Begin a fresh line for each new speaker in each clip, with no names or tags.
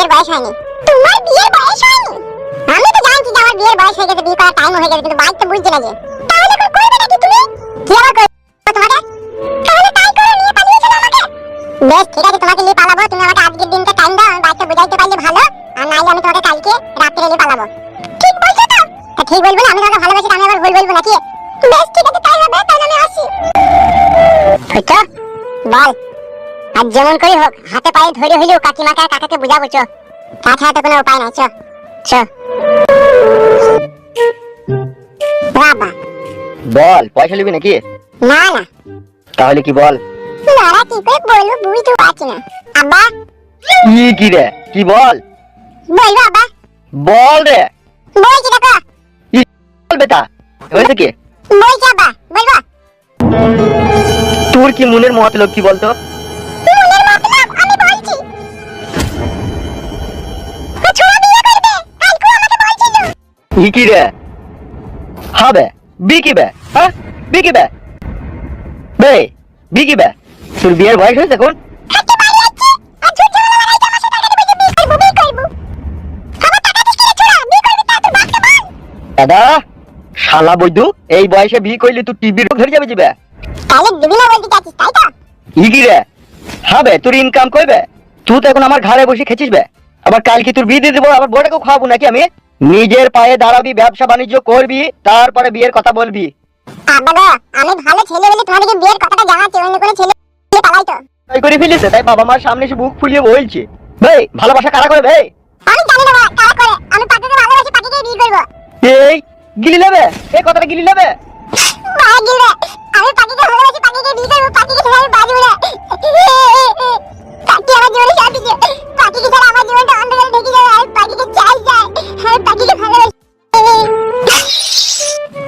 বিয়ের বয়স হয়নি। তোমার বিয়ের বয়স হয়নি? আমি তো জানছি যে আমার বিয়ের বয়স হয়ে গেছে, বিয়ে করার টাইম হয়ে গেছে, কিন্তু বাইক তো বুঝছে না যে। তাহলে এখন করবে নাকি তুমি? কি আবার করবে তোমাকে? তাহলে তাই করে নিয়ে পালিয়ে চলো আমাকে। বেশ ঠিক আছে, তোমাকে নিয়ে পালাবো। তুমি আমাকে আজকের দিনটা টাইম দাও, আমি বাইকটা বুঝাইতে পারলে ভালো, আর নাইলে আমি তোমাকে কালকে রাত্রে নিয়ে পালাবো। ঠিক বলছো তো? ঠিক বলবো না? আমি তোমাকে ভালোবাসি, আমি আবার ভুল বলবো নাকি? বেশ ঠিক আছে, তাই হবে, তাহলে আমি আসি। বুঝছো? বল। আর যেমন করি হোক, হাতে পায়ে ধরে হইলেও কাকিমাকে আর কাকাকে বুঝাবো। চো, তাছাড়া তো কোনো উপায় নাই। চো চো। বাবা
বল, পয়সা নিবি নাকি?
না না।
তাহলে কি বল?
লড়া কি করে বলবো বুঝতে পারছি না। আব্বা
কি রে, কি বল?
বলবো আব্বা?
বল রে।
বলছি দেখো।
বল বেটা, হয়েছে কি?
বলছি আব্বা, বলবো?
তোর কি মনের মতলব কি বলতো?
মনের মতলব আমি বলছি। ছোড়া বিয়ে করবে, কালকে আমাকে বলছিল।
কি রে? হবে বিকি বে, হ্যাঁ বিকি বে বে, বিকি বে। তোর বিয়ের বয়স হয়েছে এখন?
হাতে বাড়ি আছে আর ঝুট ঝামেলা লাগাইতে আমার সাথে টাকা দিয়ে বিয়ে করব, বিয়ে করব। আমার টাকা দিস কি ছোড়া? বিয়ে করবি তা তোর বাপকে বল।
দাদা শালা বৈদু, এই বয়সে বিয়ে করলে তুই টিভি রোগ ধরে যাবে জিবে।
তাহলে দিবি না বলতে চাচ্ছিস, তাই তো?
কি রে? হবে তোর ইনকাম করবে? তুই তো এখন আমার ঘরে বসে খেছিস বে। আবার কাল কি তোর বিয়ে দিয়ে দেবো, আবার বড়টাকেও খাওয়াবো নাকি আমি? নিজের পায়ে দাঁড়াবি, ব্যবসা বাণিজ্য করবি, তারপরে বিয়ের কথা বলবি।
আব্বা গো, আমি ভালো ছেলে বলে তোমাদেরকে বিয়ের কথাটা জানাচ্ছি, অন্য কোনো ছেলে পালাই তো।
তাই করে ফেলিস, তাই বাবা মার সামনে এসে বুক ফুলিয়ে বলছে। ভাই ভালোবাসা কারা করে ভাই?
আমি জানি না কারা করে, আমি পাকিকে ভালোবাসি, পাকিকে বিয়ে করব।
এই গিলি নেবে, এই কথাটা গিলি নেবে।
মারা গিলবে, আমি পাকিকে ভালোবাসি, পাকিকে বিয়ে করব, পাকিকে ছাড়া আমি বাঁচব না। পাকি আমার জীবনে সব কিছু, পাকিকে ছাড়া আমার জীবনটা অন্ধকারে ঢেকে যাবে। আমি পাকিকে চাই, আমি পাকিকে ভালোবাসি।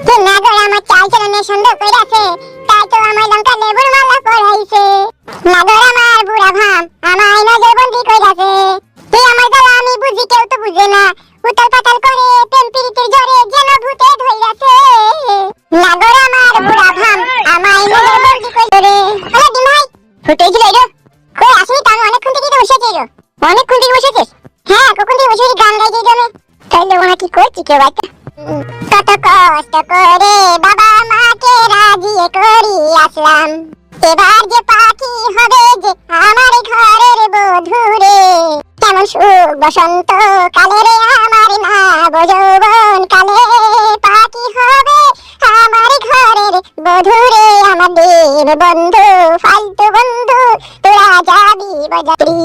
কে নাগর আমার চাল চলনে সন্দেহ করে আছে, তাই তো আমার লঙ্কা লেবুর মালা পরাইছে। নাগর আমার বুড়া ভাম আমায় নজরবন্দি কইরাছে। তুই আমার জ্বালা আমি বুঝি, কেউ তো বুঝে না। উতাল পাতাল করে প্রেম প্রীতির জোরে যেন ভূতে ধইরাছে। নাগর আমার বুড়া ভাম আমায় নজরবন্দি কইরে। আরে দিমাই ফুটে গেল রে। কই আসি তো? আমি অনেকক্ষণ থেকে বসে আছি রে। অনেকক্ষণ থেকে বসেছিস? হ্যাঁ, কখন থেকে বসে গান গাইতে যাবে। তাইলে ওরা কি করছি কেউ বাইতে? কত কষ্ট করে বাবা মাকে রাজি করি আসলাম, এবার যে পাখি হবে যে আমার ঘরের বধূরে। কেমন সুখ বসন্ত কালে রে আমার না যৌবন কালে, পাখি হবে আমার ঘরের বধূরে। আমার দেব বন্ধু ফালতু বন্ধু তোরা যাবি বাজারি।